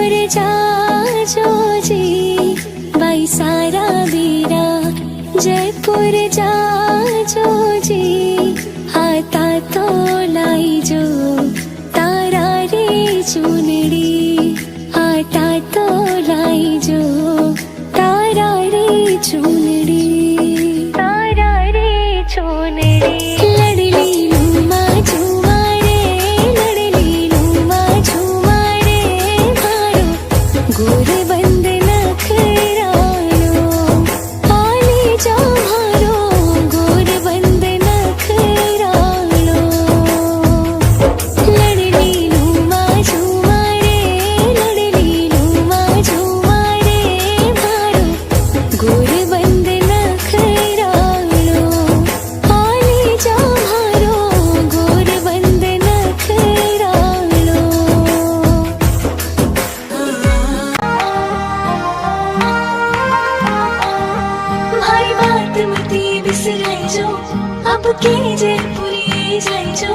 जयपुर जाजो जी बाई सारा बीरा जयपुर जाजो जी हाथा तो लाई जो तारा रे चुनड़ी हाथा तो लाई जो तारा रे चुनड़ी तारा रे चुनड़ी लड़ली लूमा झुमारे लड़ली लूमा झुमारे मारो गोरे बंद नखरानो आले जा मारो गोरे बंद नखरानो लड़ली लूमा झुमारे लड़ली लूमा झुमारे मारो गोरे बंद नखरानो आले जा मारो गोरे बंद नखरानो भाई बात मती बिसराई जो अब के जयपुरी जाई जो